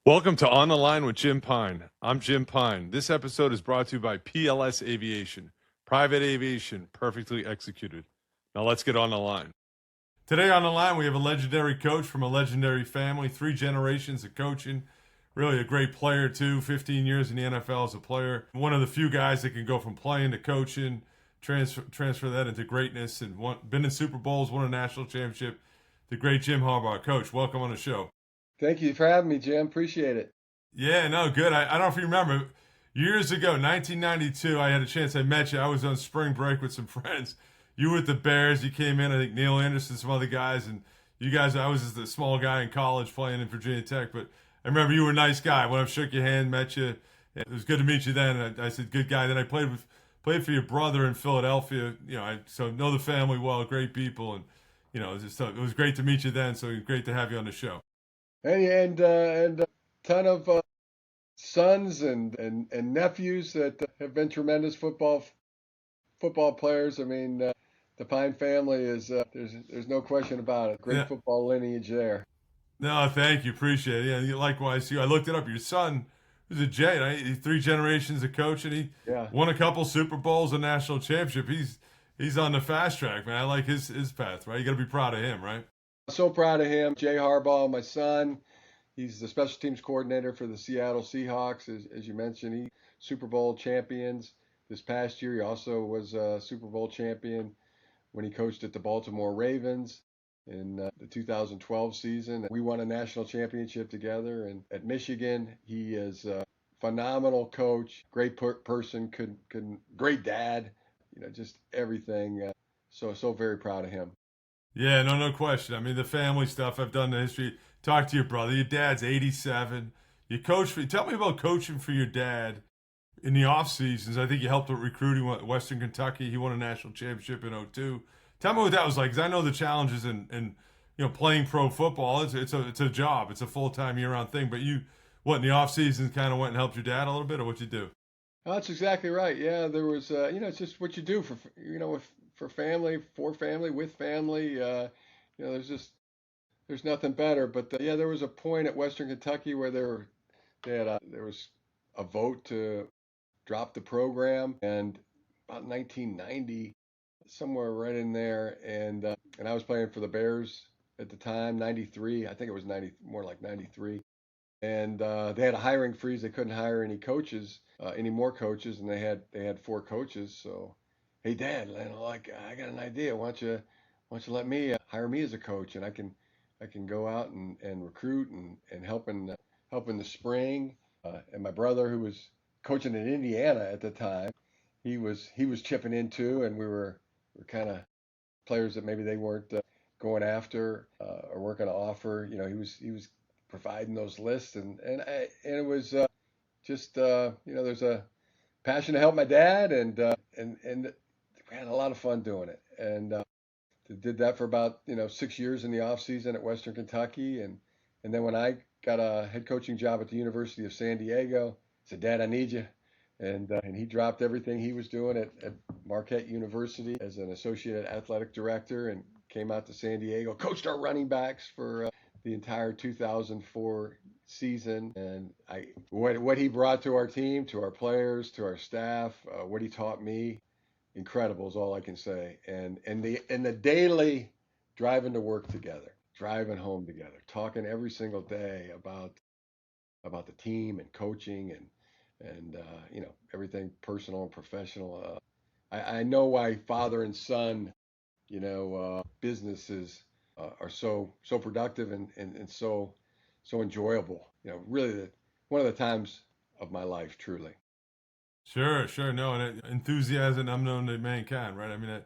Welcome to On the Line with Jim Pyne. I'm Jim Pyne. This episode is brought to you by PLS Aviation. Private aviation, perfectly executed. Now let's get on the line. Today on the line, we have a legendary coach from a legendary family, 3 generations of coaching. Really a great player, too. 15 years in the NFL as a player. One of the few guys that can go from playing to coaching, transfer that into greatness, and been in Super Bowls, won a national championship. The great Jim Harbaugh. Coach, welcome on the show. Thank you for having me, Jim. Appreciate it. Yeah, no, good. I don't know if you remember, years ago, 1992, I had a chance. I met you. I was on spring break with some friends. You were with the Bears. You came in, I think Neil Anderson, some other guys, and you guys, I was just a small guy in college playing in Virginia Tech, but I remember you were a nice guy. Went up, shook your hand, met you. It was good to meet you then. I said, good guy. Then I played for your brother in Philadelphia. So know the family well, great people, and it was great to meet you then. So great to have you on the show. And a ton of sons and nephews that have been tremendous football players. I mean, the Pyne family is there's no question about it. Great Yeah. football lineage there. No, thank you. Appreciate it. Yeah, likewise. I looked it up. Your son was a J, right? 3 generations of coaching. He Yeah. won a couple Super Bowls, a national championship. He's on the fast track, man. I like his path, right? You got to be proud of him, right? So proud of him. Jay Harbaugh, my son. He's the special teams coordinator for the Seattle Seahawks, as you mentioned. He Super Bowl champions this past year. He also was a Super Bowl champion when he coached at the Baltimore Ravens in the 2012 season. We won a national championship together. And at Michigan, he is a phenomenal coach, great person, great dad. Just everything. So very proud of him. Yeah, no question. I mean, the family stuff. I've done the history. Talk to your brother. Your dad's 87. Tell me about coaching for your dad in the off seasons. I think you helped with recruiting at Western Kentucky. He won a national championship in '02. Tell me what that was like, because I know the challenges in playing pro football. It's a job. It's a full-time year-round thing. But in the off season kind of went and helped your dad a little bit, or what you do? Oh, that's exactly right. Yeah, there was, it's just what you do for family, with family. There's nothing better. But yeah, there was a point at Western Kentucky where there was a vote to drop the program, and about 1990, somewhere right in there, and I was playing for the Bears at the time, 93. I think it was 90, more like 93. And they had a hiring freeze. They couldn't hire any more coaches, and they had 4 coaches. So, hey, Dad, I got an idea. Why don't you let me hire me as a coach, and I can go out and recruit and help in the spring. And my brother, who was coaching in Indiana at the time, he was chipping in too, and we're kind of players that maybe they weren't going after or weren't going to offer. He was providing those lists, and it was just there's a passion to help my dad, and we had a lot of fun doing it, and did that for about 6 years in the off season at Western Kentucky, and then when I got a head coaching job at the University of San Diego, I said, Dad, I need you. And he dropped everything he was doing at Marquette University as an associate athletic director and came out to San Diego, coached our running backs for the entire 2004 season. And what he brought to our team, to our players, to our staff, what he taught me, incredible is all I can say. And the daily driving to work together, driving home together, talking every single day about the team and coaching and everything personal and professional. I know why father and son, businesses are so productive and so enjoyable. Really one of the times of my life, truly. Sure. No, and enthusiasm unknown to mankind, right? I mean, I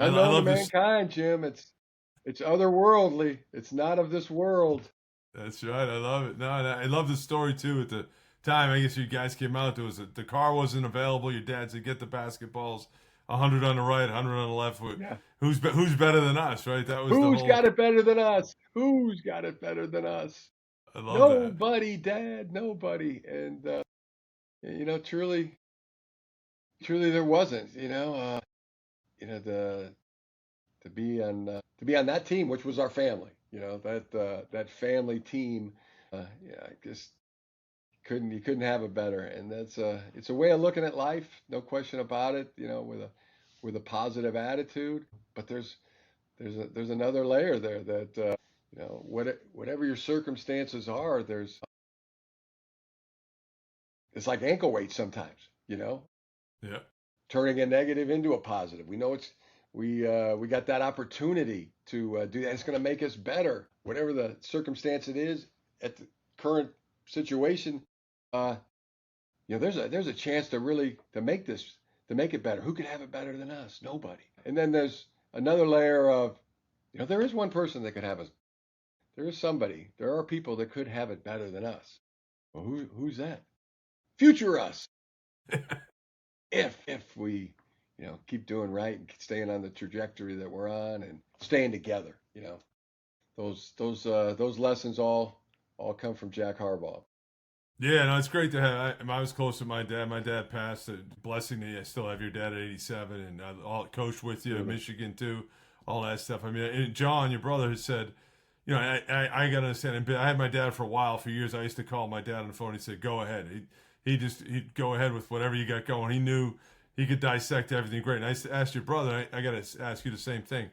Unknown to love this. mankind, Jim. It's otherworldly. It's not of this world. That's right. I love it. No, and I love the story too. At the time, I guess you guys came out. The car wasn't available. Your dad said, "Get the basketballs. 100 on the right, 100 on the left. Yeah. Who's better than us?" Right. That was the Who's whole. got it better than us? Who's got it better than us? I love that. Nobody, Dad. Nobody. And truly, there wasn't. The to be on that team, which was our family. That family team. Yeah, You couldn't have it better. And it's a way of looking at life, no question about it. With a positive attitude. But there's another layer there that whatever your circumstances are, it's like ankle weight sometimes. Yeah. Turning a negative into a positive. We know we got that opportunity to do that. It's going to make us better, whatever the circumstance it is at the current situation. Uh, there's a chance to make it better. Who could have it better than us? Nobody. And then there's another layer of, there is one person that could have us. There is somebody. There are people that could have it better than us. Well, who's that? Future us. If we keep doing right and staying on the trajectory that we're on and staying together. Those lessons all come from Jack Harbaugh. Yeah, no, it's great to have. I was close with my dad. My dad passed. Blessing me, I still have your dad at 87, and I all coached with you in Really? Michigan too, all that stuff. I mean, and John, your brother, has said, I got to understand. And I had my dad for a while, for years. I used to call my dad on the phone. He said, "Go ahead." He'd go ahead with whatever you got going. He knew he could dissect everything great. And I asked your brother. I got to ask you the same thing.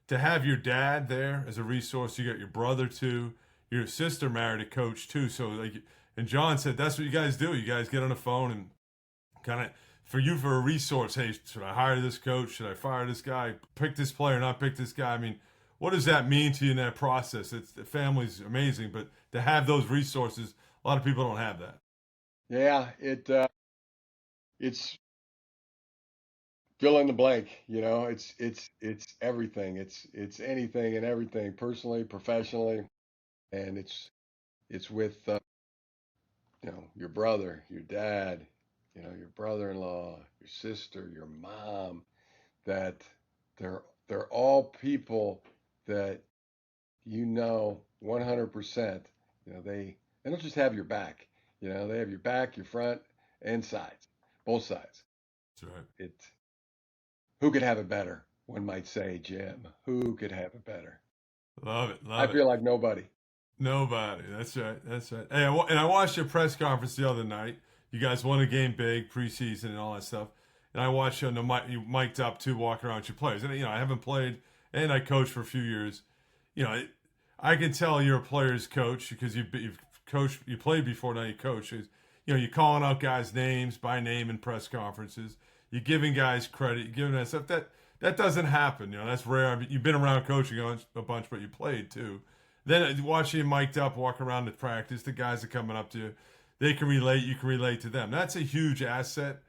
To have your dad there as a resource, you got your brother too. Your sister married a coach too, so like. And John said, that's what you guys do. You guys get on the phone and kind of, for a resource, hey, should I hire this coach? Should I fire this guy? Pick this player, not pick this guy? I mean, what does that mean to you in that process? The family's amazing, but to have those resources, a lot of people don't have that. Yeah, it's fill in the blank. It's everything. It's anything and everything, personally, professionally, and it's with your brother, your dad, your brother-in-law, your sister, your mom, that they're all people that 100%. They don't just have your back. They have your back, your front, and sides, both sides. That's right. It Who could have it better? One might say, Jim. Who could have it better? Love it. I Love it. feel like nobody. Nobody. That's right. That's right. Hey, and I watched your press conference the other night. You guys won a game big, preseason, and all that stuff. And I watched you on the mic, you mic'd up too, walking around with your players. And I haven't played, and I coached for a few years. I can tell you're a player's coach because you've coached, you played before, now you coach. You're calling out guys' names by name in press conferences. You're giving guys credit. You're giving that stuff. That doesn't happen. That's rare. I mean, you've been around coaching a bunch, but you played too. Then watching you mic'd up, walk around the practice, the guys are coming up to you. They can relate. You can relate to them. That's a huge asset.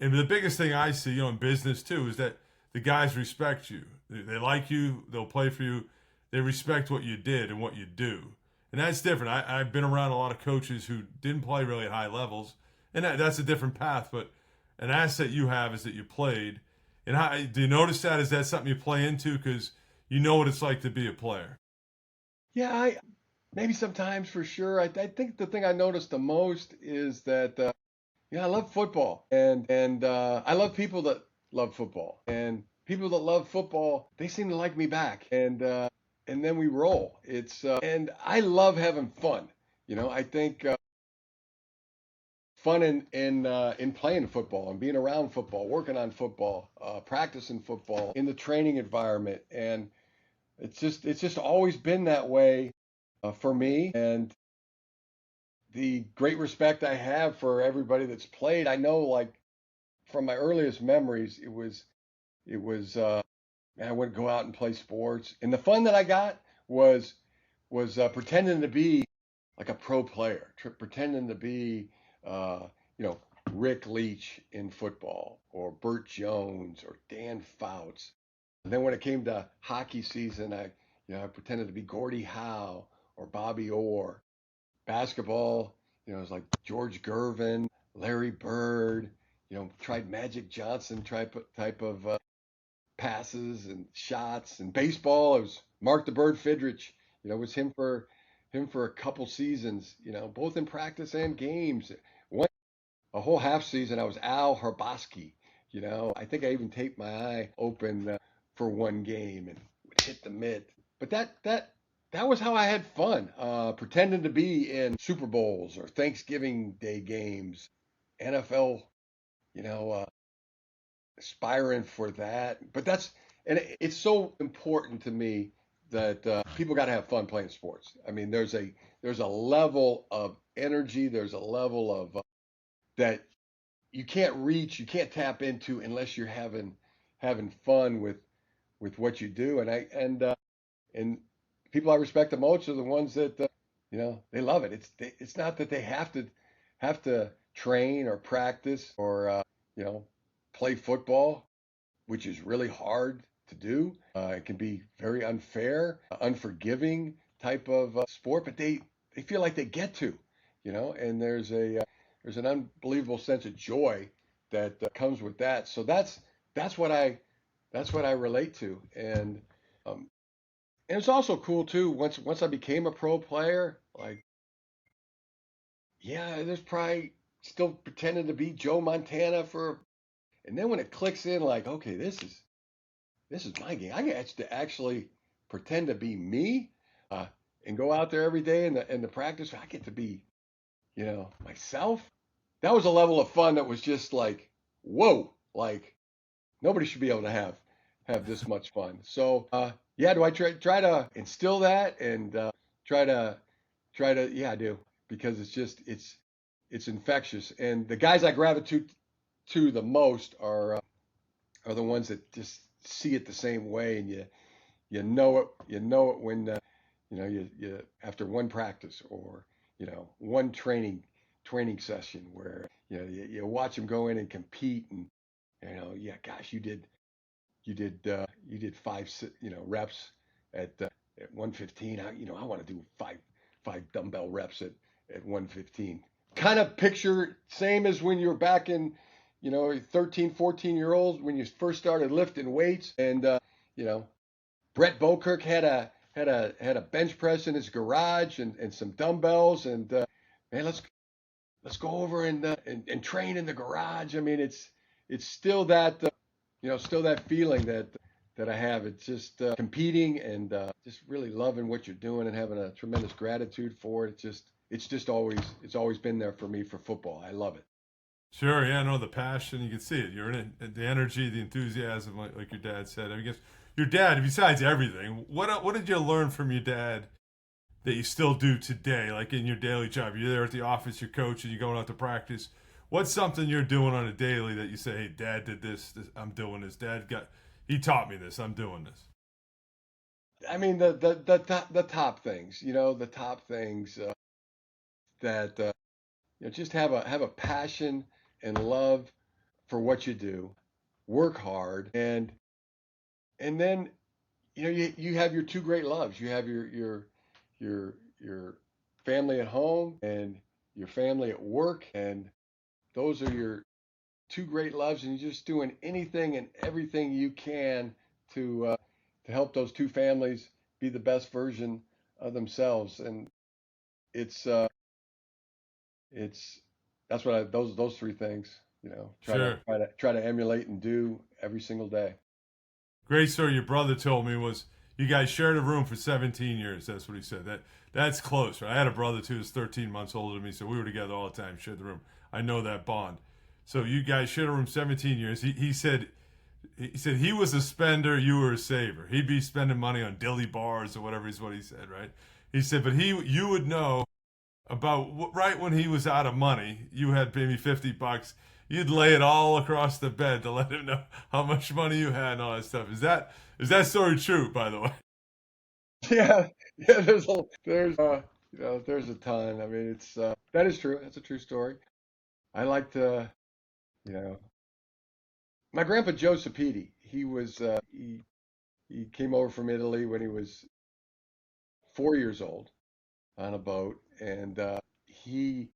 And the biggest thing I see, in business too, is that the guys respect you. They like you. They'll play for you. They respect what you did and what you do. And that's different. I've been around a lot of coaches who didn't play really high levels, and that's a different path. But an asset you have is that you played. And do you notice that? Is that something you play into because you know what it's like to be a player? Yeah, maybe sometimes for sure. I think the thing I noticed the most is that I love football, and I love people that love football, and people that love football, they seem to like me back, and then we roll. And I love having fun. I think fun in playing football and being around football, working on football, practicing football in the training environment, and it's just always been that way for me. And the great respect I have for everybody that's played. I know, like from my earliest memories, it was man, I wouldn't go out and play sports, and the fun that I got was pretending to be like a pro player, pretending to be uh, you know Rick Leach in football, or Burt Jones, or Dan Fouts. And then when it came to hockey season, I pretended to be Gordie Howe or Bobby Orr. Basketball, it was like George Gervin, Larry Bird. Tried Magic Johnson type of passes and shots. And baseball, it was Mark the Bird Fidrich. It was him for a couple seasons. Both in practice and games. One A whole half season, I was Al Harbosky. I think I even taped my eye open for one game and would hit the mitt. But that was how I had fun, pretending to be in Super Bowls or Thanksgiving Day games, NFL, you know, aspiring for that. But it's so important to me that people got to have fun playing sports. I mean, there's a level of energy, there's a level of that you can't reach, you can't tap into unless you're having fun with what you do. And people I respect the most are the ones that they love it. It's not that they have to train or practice or you know play football, which is really hard to do. It can be very unfair, unforgiving type of sport, but they feel like they get to, and there's an unbelievable sense of joy that comes with that. So that's what I relate to, um, and it's also cool too. Once I became a pro player, like yeah, there's probably still pretending to be Joe Montana and then when it clicks in, like okay, this is my game. I get to actually pretend to be me, uh, and go out there every day in the practice. I get to be, myself. That was a level of fun that was just like, whoa, like nobody should be able to have this much fun. So, yeah, do I try to instill that and try to yeah, I do because it's infectious. And the guys I gravitate to the most are the ones that just see it the same way, and you know it when you after one practice or one training session where you watch them go in and compete, and yeah, gosh, you did five reps at 115. I want to do five dumbbell reps at 115. Kind of picture same as when you were back in 13, 14-year olds when you first started lifting weights, and you know Brett Bokirk had a bench press in his garage and some dumbbells, and man, let's go over and train in the garage. I mean, it's still that feeling that I have. It's just competing and just really loving what you're doing and having a tremendous gratitude for it. It's always been there for me for football. I love it. Sure, yeah, no, the passion, you can see it. You're in it, the energy, the enthusiasm, like your dad said. I guess your dad, besides everything, what did you learn from your dad that you still do today, like in your daily job? You're there at the office, you're coaching, you're going out to practice. What's something you're doing on a daily that you say, hey, Dad did this, I'm doing this. He taught me this, I'm doing this. I mean the top things that just have a passion and love for what you do, work hard, and then you have your two great loves. You have your family at home and your family at work, and those are your two great loves, and you're just doing anything and everything you can to help those two families be the best version of themselves. And it's it's that's what those three things, try to Sure. emulate and do every single day. Great story your brother told me was you guys shared a room for 17 years. That's what he said. That's close, right? I had a brother too who's 13 months older than me, so we were together all the time, shared the room. I know that bond. So you guys shared a room 17 years. He said he was a spender, you were a saver. He'd be spending money on dilly bars or whatever is what he said, right? He said, but you would know about right when he was out of money, you had maybe $50. You'd lay it all across the bed to let him know how much money you had and all that stuff. Is that story true, by the way? Yeah, yeah. There's a ton. I mean, that is true. That's a true story. I like to, you know, my grandpa Joe Sapiti. He came over from Italy when he was 4 years old on a boat, and he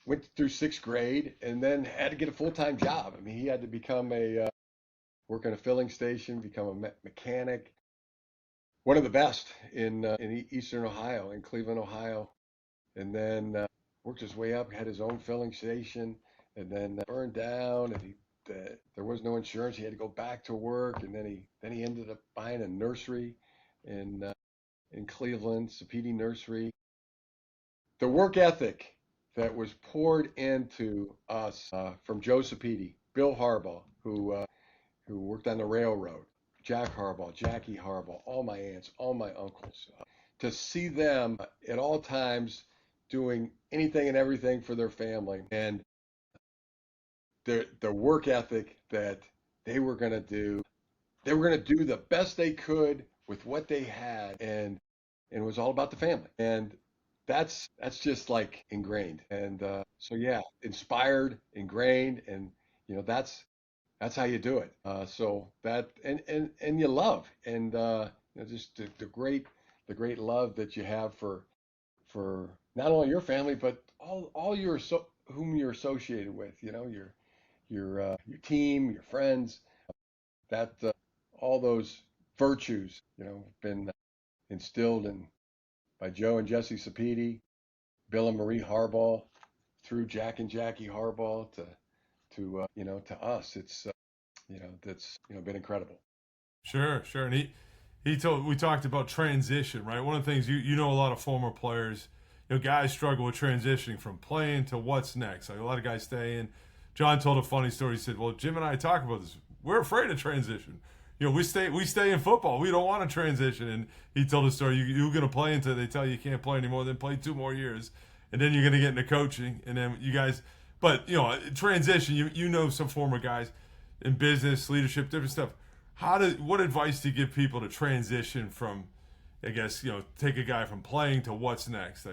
went through sixth grade and then had to get a full-time job. I mean, he had to become work in a filling station, become a mechanic, one of the best in Eastern Ohio, in Cleveland, Ohio, and then worked his way up, had his own filling station, and then burned down, and there was no insurance. He had to go back to work, and then he ended up buying a nursery in in Cleveland, Sapedi Nursery. The work ethic that was poured into us from Joe Sapedi, Bill Harbaugh, who worked on the railroad, Jack Harbaugh, Jackie Harbaugh, all my aunts, all my uncles, to see them at all times doing anything and everything for their family, and the work ethic that they were going to do. They were going to do the best they could with what they had, and it was all about the family. And that's just like ingrained. And so yeah, inspired, ingrained, and that's how you do it. So that and you love, and just the great love that you have for not only your family but all whom you're associated with. Your team, your friends. That all those virtues, been instilled in by Joe and Jesse Sapedi, Bill and Marie Harbaugh, through Jack and Jackie Harbaugh to us. It's that's been incredible. Sure, sure. And we talked about transition, right? One of the things you know a lot of former players, guys struggle with transitioning from playing to what's next. Like a lot of guys stay in. John told a funny story. He said, "Well, Jim and I talk about this. We're afraid of transition. We stay in football. We don't want to transition." And he told a story. You're going to play until they tell you can't play anymore. Then play 2 more years, and then you're going to get into coaching. And then you guys, but transition. You know some former guys in business, leadership, different stuff. What advice do you give people to transition from, I guess, take a guy from playing to what's next?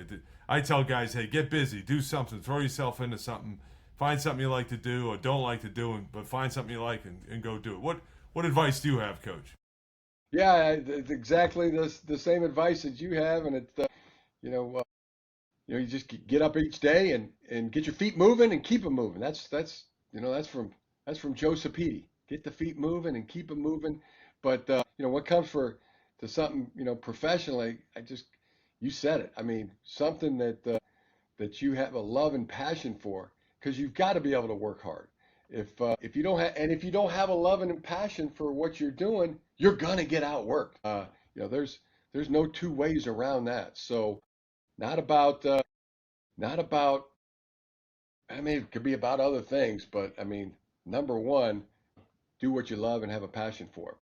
I tell guys, hey, get busy, do something, throw yourself into something, find something you like to do or don't like to do, but find something you like and go do it. What advice do you have, Coach? Yeah, it's exactly the same advice that you have, and it's you just get up each day and get your feet moving and keep them moving. That's from Joe Sapedi. Get the feet moving and keep them moving. But what comes to something professionally, you said it. I mean, something that you have a love and passion for, because you've got to be able to work hard. If you don't have a love and passion for what you're doing, you're gonna get outworked. There's no two ways around that. So not about not about. I mean, it could be about other things, but I mean, number one, do what you love and have a passion for.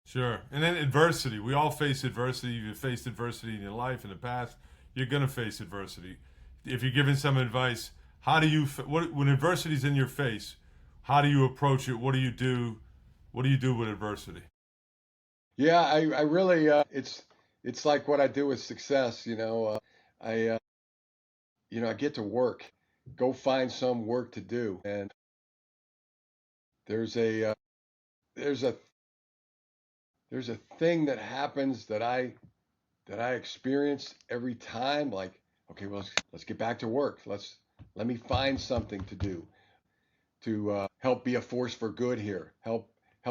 Sure. And then adversity. We all face adversity. You've faced adversity in your life in the past. You're going to face adversity. If you're giving some advice, when adversity's in your face, how do you approach it? What do you do? What do you do with adversity? Yeah, I really it's like what I do with success. I I get to work, go find some work to do, and there's a there's a there's a thing that happens that I experience every time. Like, okay, well, let's get back to work. Let me find something to do to help be a force for good here. Help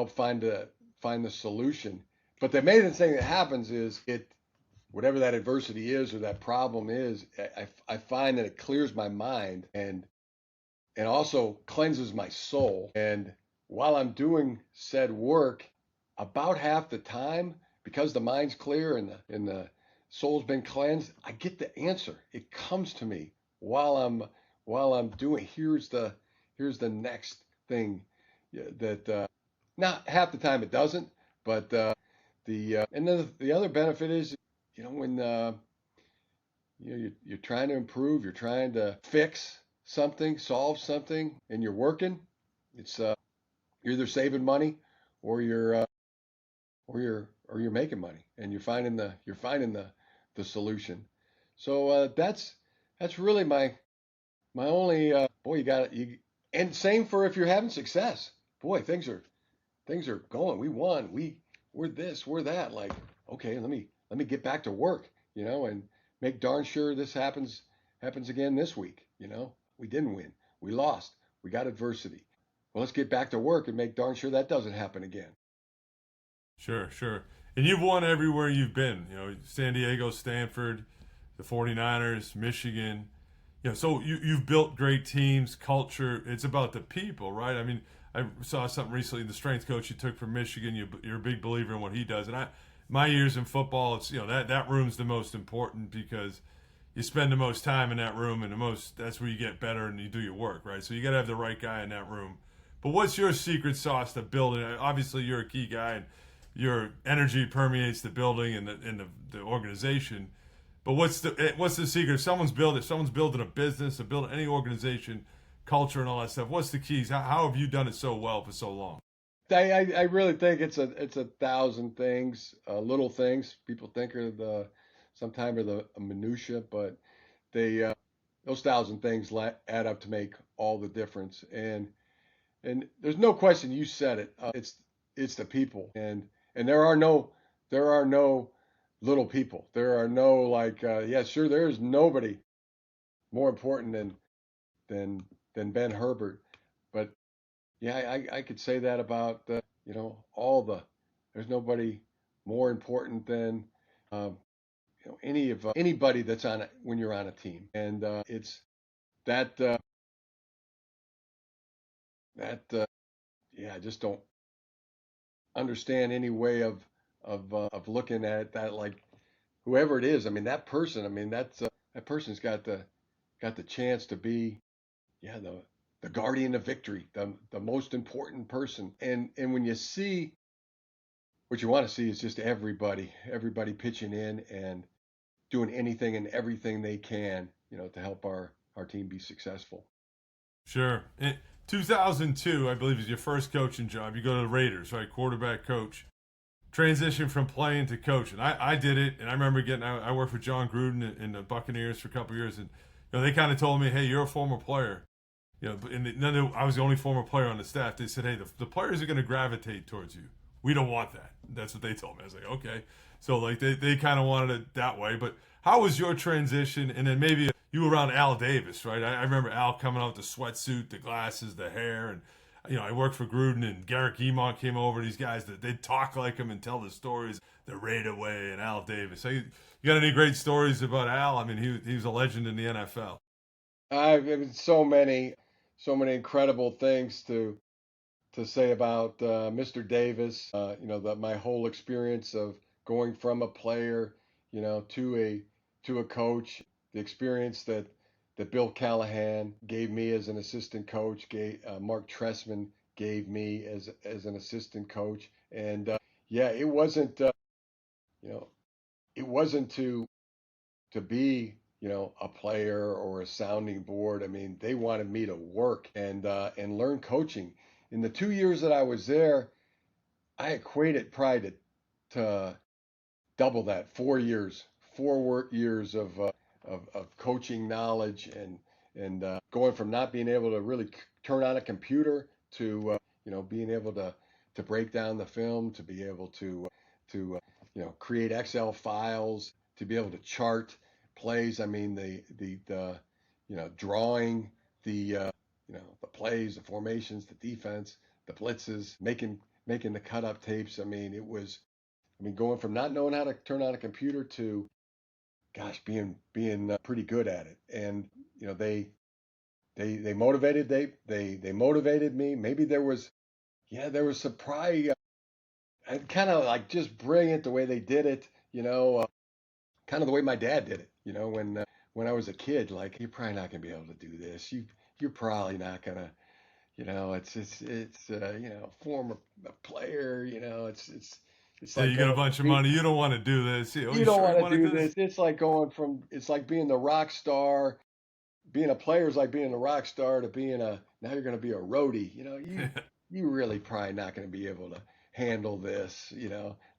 find the solution. But the amazing thing that happens is whatever that adversity is or that problem is, I find that it clears my mind and also cleanses my soul. And while I'm doing said work, about half the time, because the mind's clear and the soul's been cleansed, I get the answer. It comes to me while I'm doing. Here's the next thing that not half the time it doesn't, but and then the other benefit is when you're trying to improve, you're trying to fix something, solve something, and you're working. It's you're either saving money or you're making money, and you're finding the solution. So that's really my only boy. You got it. And same for if you're having success. Boy, things are going. We won. We're this. We're that. Like, okay, let me get back to work. And make darn sure this happens again this week. We didn't win. We lost. We got adversity. Well, let's get back to work and make darn sure that doesn't happen again. Sure, sure. And you've won everywhere you've been. San Diego, Stanford, the 49ers, Michigan. So you've built great teams, culture. It's about the people, right? I mean, I saw something recently. The strength coach you took from Michigan, you're a big believer in what he does, and my years in football, it's that room's the most important because you spend the most time in that room, and that's where you get better and you do your work, right? So you got to have the right guy in that room. But what's your secret sauce to building? Obviously, you're a key guy, and your energy permeates the building and the organization. But what's the secret? If someone's building a business, or building any organization, culture, and all that stuff. What's the keys? How have you done it so well for so long? I really think it's a thousand things, little things people think are sometimes are the minutia, but they those thousand things add up to make all the difference. And there's no question, you said it. It's the people, and there are no little people. There are no like yeah, sure, there's nobody more important than Ben Herbert, but yeah, I could say that about all there's nobody more important than anybody that's on it when you're on a team, and it's that that yeah, I just don't understand any way of looking at that, like whoever it is. I mean, that person. I mean, that person's got the chance to be, yeah, the guardian of victory, the most important person. And when you see what you want to see is just everybody pitching in and doing anything and everything they can, to help our team be successful. Sure. In 2002, I believe, is your first coaching job. You go to the Raiders, right? Quarterback coach. Transition from playing to coaching. I did it, and I remember I worked for John Gruden in the Buccaneers for a couple of years, and they kind of told me, "Hey, you're a former player." I was the only former player on the staff. They said, "Hey, the players are going to gravitate towards you. We don't want that." That's what they told me. I was like, "Okay." So like they kind of wanted it that way. But how was your transition? And then maybe you were around Al Davis, right? I remember Al coming out with the sweatsuit, the glasses, the hair, and I worked for Gruden, and Garrett Guimont came over. These guys that they'd talk like him and tell the stories the Raider way and Al Davis. So you got any great stories about Al? I mean, he was a legend in the NFL. I've so many incredible things to say about Mr. Davis. My whole experience of going from a player, to a coach, the experience that Bill Callahan gave me as an assistant coach, Mark Trestman gave me as an assistant coach, and yeah, you know, it wasn't to be, a player or a sounding board. I mean, they wanted me to work and learn coaching. In the 2 years that I was there, I equated probably to double that. 4 years, 4 years of coaching knowledge, and going from not being able to really turn on a computer to being able to break down the film, to be able to create Excel files, to be able to chart plays. I mean, the drawing the plays, the formations, the defense, the blitzes, making the cut up tapes. I mean, going from not knowing how to turn on a computer to, gosh, being pretty good at it. And they motivated they motivated me. Maybe there was surprise. Kind of like just brilliant the way they did it. Kind of the way my dad did it. When I was a kid, like, you're probably not gonna be able to do this. You're probably not gonna. It's former player. It's Yeah, like you got a going bunch of money. You don't want to do this. Oh, you you don't sure you want to want to do do this? this. It's like being the rock star. Being a player is like being a rock star to being now you're going to be a roadie. You really probably not going to be able to handle this.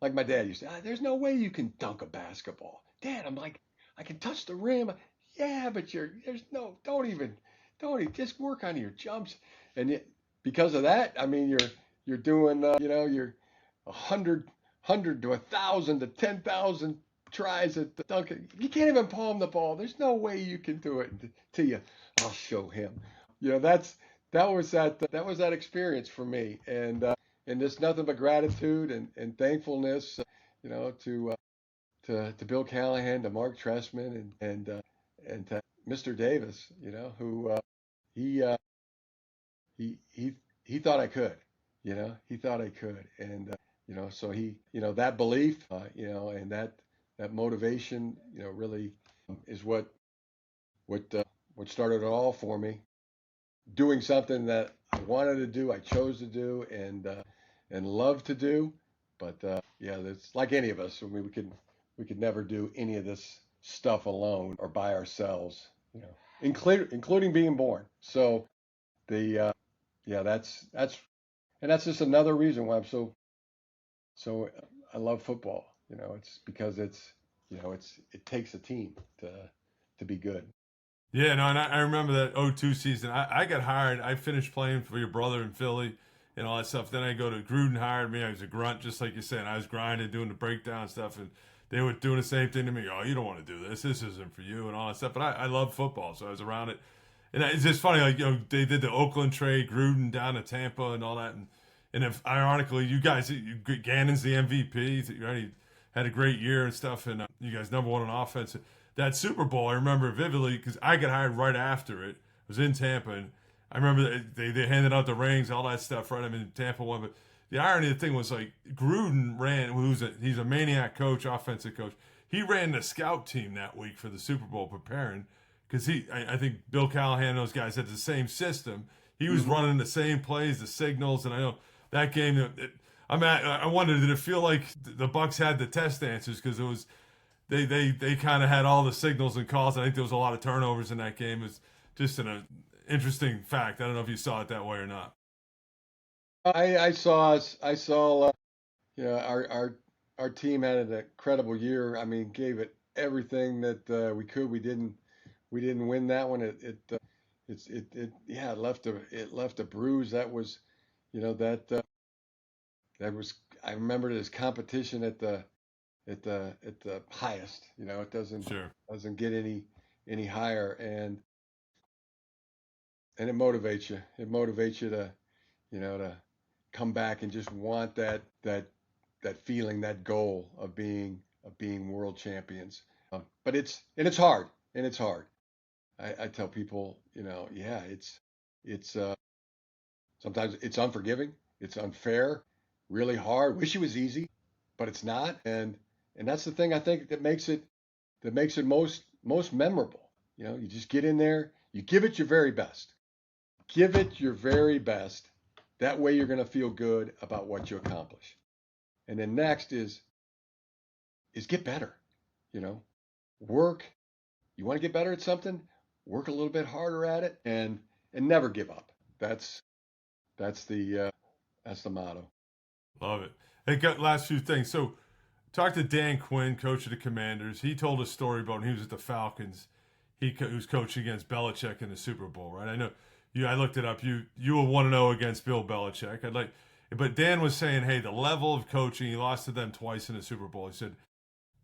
Like my dad used to, there's no way you can dunk a basketball. Dad, I'm like, I can touch the rim. Yeah, but there's no, don't even, just work on your jumps. And yet, because of that, I mean, you're doing, you're 100 to 1,000 to 10,000 tries at the dunk. You can't even palm the ball. There's no way you can do it until I'll show him. That was that experience for me, and just nothing but gratitude and thankfulness, to Bill Callahan, to Mark Trestman, and to Mr. Davis, who he he he he thought I could, he thought I could, and So that belief, and that motivation, really is what started it all for me. Doing something that I wanted to do, I chose to do, and love to do. But yeah, it's like any of us. I mean, we could never do any of this stuff alone or by ourselves, including being born. So the yeah, that's just another reason why I'm so I love football. It's because it takes a team to be good. Yeah, no, and I remember that '02 season. I got hired. I finished playing for your brother in Philly and all that stuff. Then I go to Gruden hired me. I was a grunt, just like you said. I was grinding, doing the breakdown stuff, and they were doing the same thing to me. Oh, you don't want to do this. This isn't for you, and all that stuff. But I love football, so I was around it. And it's just funny, like they did the Oakland trade, Gruden down to Tampa, and all that. And if ironically, you guys, Gannon's the MVP. You already had a great year and stuff, and you guys number one on offense. That Super Bowl, I remember vividly because I got hired right after it. I was in Tampa, and I remember they handed out the rings, all that stuff, right? I mean, Tampa won, but the irony of the thing was like Gruden he's a maniac coach, offensive coach. He ran the scout team that week for the Super Bowl preparing because I think Bill Callahan and those guys had the same system. He was running the same plays, the signals, and I know that game. I wondered, did it feel like the Bucks had the test answers because it was they kind of had all the signals and calls. I think there was a lot of turnovers in that game. It's just an interesting fact. I don't know if you saw it that way or not. I saw our team had an incredible year. I mean, gave it everything that we could. We didn't win that one. It left a bruise. That was I remember it as competition at the highest. It doesn't Sure. doesn't get any higher, and it motivates you. It motivates you to come back and just want that feeling, that goal of being world champions. But it's hard, and it's hard. I tell people, yeah, it's sometimes it's unforgiving, it's unfair, really hard. Wish it was easy, but it's not. And that's the thing I think that makes it most memorable. You just get in there, you give it your very best. Give it your very best. That way you're going to feel good about what you accomplish. And then next is get better. You know, work. You want to get better at something? Work a little bit harder at it and never give up. That's the motto. Love it. Hey, got last few things. So, talk to Dan Quinn, coach of the Commanders. He told a story about when he was at the Falcons. He was coaching against Belichick in the Super Bowl, right? I know you. I looked it up. You were 1-0 against Bill Belichick. But Dan was saying, hey, the level of coaching. He lost to them twice in the Super Bowl. He said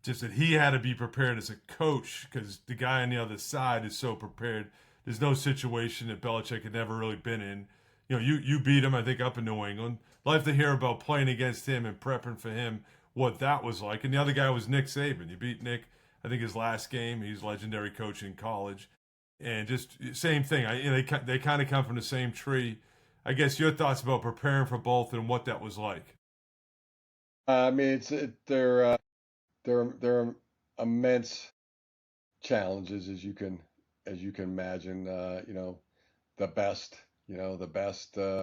just that he had to be prepared as a coach because the guy on the other side is so prepared. There's no situation that Belichick had never really been in. You beat him, I think, up in New England. Love to hear about playing against him and prepping for him, what that was like. And the other guy was Nick Saban. You beat Nick, I think, his last game. He's legendary coach in college. And just same thing. They kind of come from the same tree. I guess your thoughts about preparing for both and what that was like. I mean, they're immense challenges as you can imagine. The best, the best, some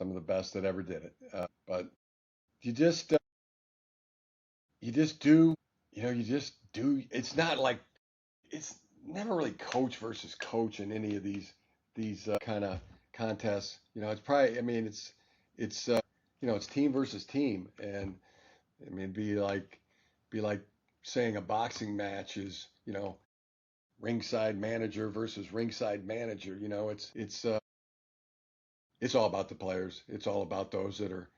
of the best that ever did it. But you just you just do, you just do. It's not like it's never really coach versus coach in any of these kind of contests. It's probably. I mean, it's team versus team, and I mean, be like saying a boxing match is, ringside manager versus ringside manager. It's all about the players. It's all about those that are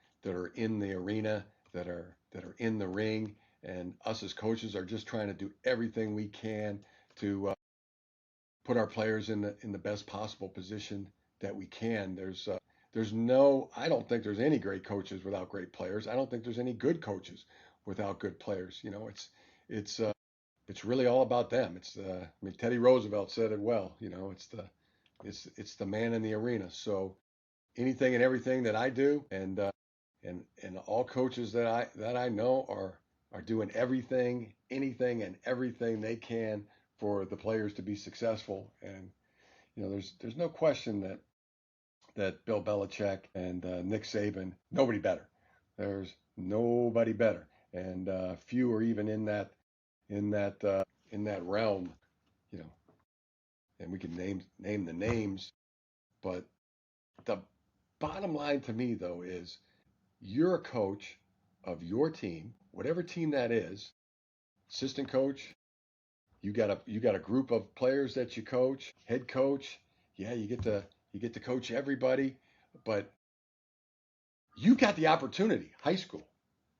in the arena, that are in the ring, and us as coaches are just trying to do everything we can to put our players in the best possible position that we can. I don't think there's any great coaches without great players. I don't think there's any good coaches without good players. It's it's really all about them. I mean, Teddy Roosevelt said it well. It's the man in the arena. So anything and everything that I do, and And all coaches that I know are doing everything, anything, and everything they can for the players to be successful. And there's no question that Bill Belichick and Nick Saban, nobody better. There's nobody better, and few are even in that in that realm. You know, and we can name the names, but the bottom line to me though is you're a coach of your team, whatever team that is, assistant coach. You got a group of players that you coach, head coach. Yeah, you get to coach everybody, but you got the opportunity. High school,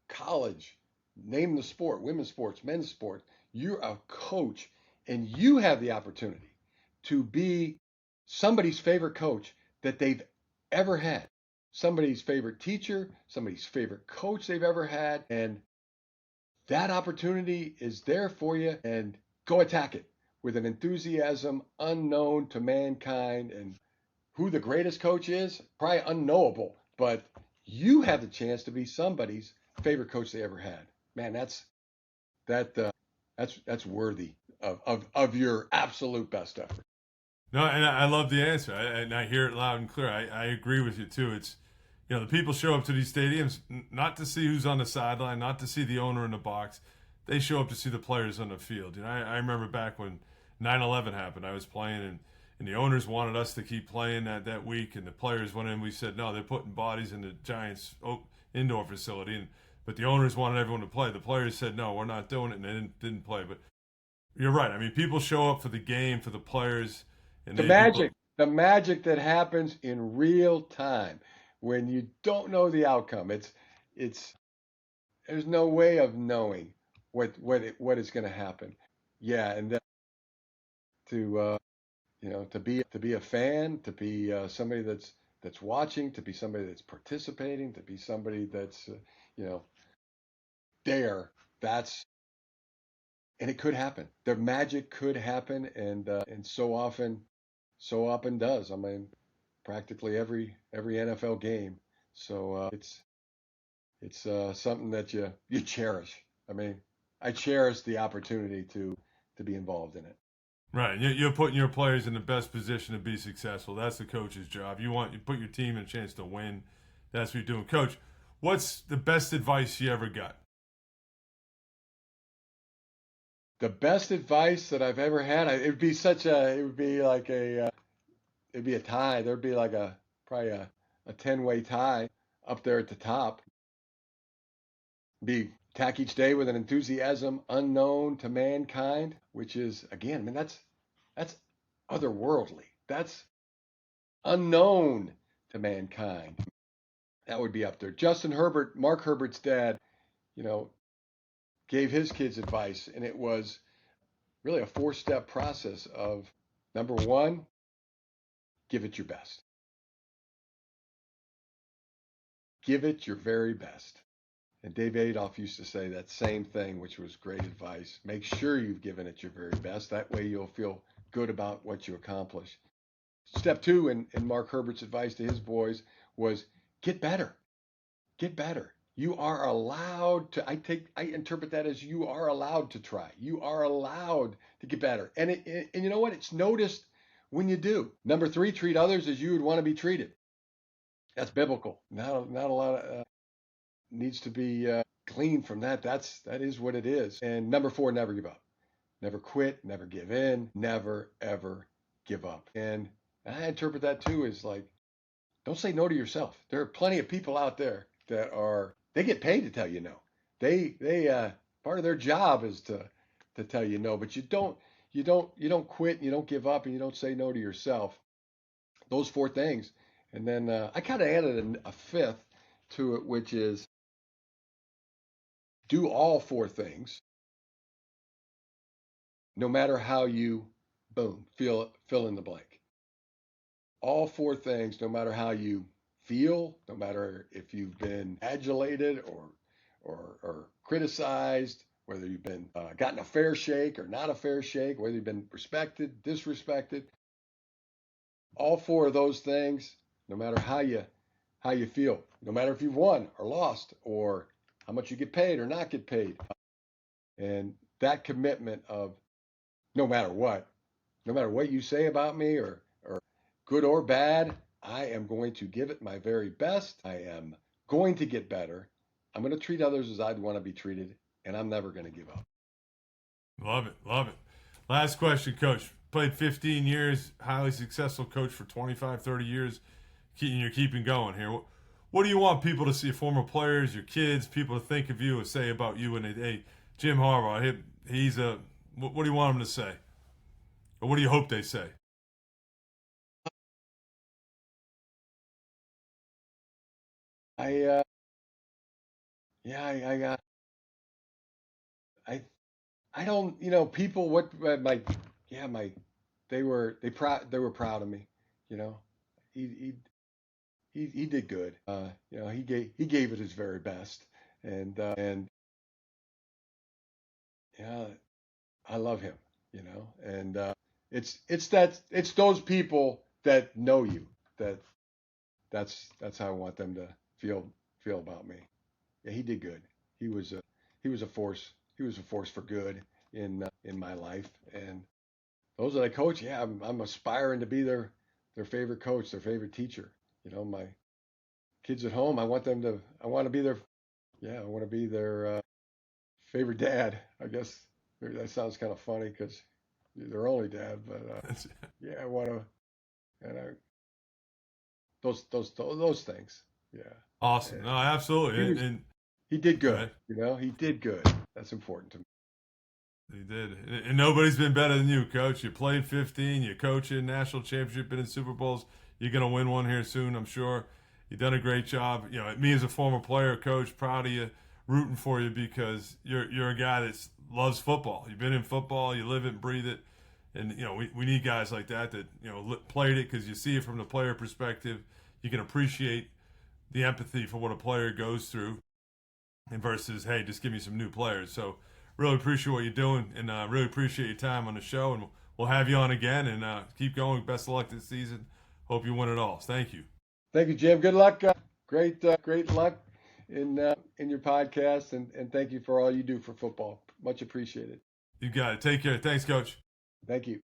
college, name the sport, women's sports, men's sports. You're a coach, and you have the opportunity to be somebody's favorite coach that they've ever had, somebody's favorite teacher, somebody's favorite coach they've ever had, and that opportunity is there for you, and go attack it with an enthusiasm unknown to mankind. And who the greatest coach is, probably unknowable, but you have the chance to be somebody's favorite coach they ever had. Man, that that's worthy of your absolute best effort. No, and I love the answer, and I hear it loud and clear. I agree with you too. It's the people show up to these stadiums not to see who's on the sideline, not to see the owner in the box. They show up to see the players on the field. I remember back when 9/11 happened. I was playing, and the owners wanted us to keep playing that week, and the players went in. We said no, they're putting bodies in the Giants' indoor facility, but the owners wanted everyone to play. The players said no, we're not doing it, and they didn't play. But you're right. I mean, people show up for the game, for the players, and The they put. magic, the magic that happens in real time when you don't know the outcome. It's there's no way of knowing what is going to happen. Yeah, and then to be a fan, to be somebody that's watching, to be somebody that's participating, to be somebody that's you know there. That's and it could happen. The magic could happen, and so often does. I mean, practically every NFL game. So it's something that you cherish. I mean, I cherish the opportunity to be involved in it. Right, you're putting your players in the best position to be successful. That's the coach's job. You put your team in a chance to win. That's what you're doing, Coach. What's the best advice you ever got? The best advice that I've ever had, it would be like it'd be a tie. There'd be like probably a 10-way tie up there at the top. Be attack each day with an enthusiasm unknown to mankind, which is again, I mean, that's otherworldly. That's unknown to mankind. That would be up there. Justin Herbert, Mark Herbert's dad, you know, gave his kids advice, and it was really a four-step process of number one, give it your best. Give it your very best. And Dave Adolph used to say that same thing, which was great advice. Make sure you've given it your very best. That way you'll feel good about what you accomplish. Step two in Mark Herbert's advice to his boys was get better. Get better. You are allowed to, I interpret that as you are allowed to try. You are allowed to get better. And you know what? It's noticed when you do. Number three, treat others as you would want to be treated. That's biblical. Not a lot of needs to be clean from that. That is what it is. And number four, never give up. Never quit, never give in, never ever give up. And I interpret that too as like, don't say no to yourself. There are plenty of people out there that they get paid to tell you no. They part of their job is to tell you no, but you don't quit, and you don't give up, and you don't say no to yourself. Those four things. And then I kind of added a fifth to it, which is do all four things, no matter how you, boom, fill in the blank. All four things, no matter how you feel, no matter if you've been adulated or criticized, whether you've been gotten a fair shake or not a fair shake, whether you've been respected, disrespected. All four of those things, no matter how you how you feel, no matter if you've won or lost, or how much you get paid or not get paid. And that commitment of no matter what you say about me or good or bad, I am going to give it my very best. I am going to get better. I'm going to treat others as I'd want to be treated, and I'm never going to give up. Love it. Love it. Last question, Coach. Played 15 years, highly successful coach for 25, 30 years. You're keeping going here. What do you want people to see, former players, your kids, people to think of you and say about you? And hey, Jim Harbaugh, he's a. What do you want them to say? Or what do you hope they say? I yeah I I don't people what my yeah my they were proud of me. You know, he he did good. He gave it his very best, and yeah, I love him. And it's those people that know you that that's how I want them to feel about me. Yeah, he did good. He was a he was a force. He was a force for good in my life. And those that I coach, yeah, I'm aspiring to be their favorite coach, their favorite teacher. My kids at home, I want to be their yeah, I want to be their favorite dad. I guess maybe that sounds kind of funny because they're only dad, but yeah, I want to, and those things. Yeah. Awesome. And No, he absolutely. was And he did go good. ahead. He did good. That's important to me. He did. And nobody's been better than you, Coach. You played 15, you coach in national championship, been in Super Bowls. You're going to win one here soon, I'm sure. You've done a great job. Me as a former player, Coach, proud of you, rooting for you because you're a guy that loves football. You've been in football, you live it and breathe it. And, we need guys like that played it because you see it from the player perspective. You can appreciate the empathy for what a player goes through and versus, hey, just give me some new players. So really appreciate what you're doing and really appreciate your time on the show. And we'll have you on again and keep going. Best of luck this season. Hope you win it all. Thank you. Thank you, Jim. Good luck. Great luck in your podcast, and thank you for all you do for football. Much appreciated. You got it. Take care. Thanks, Coach. Thank you.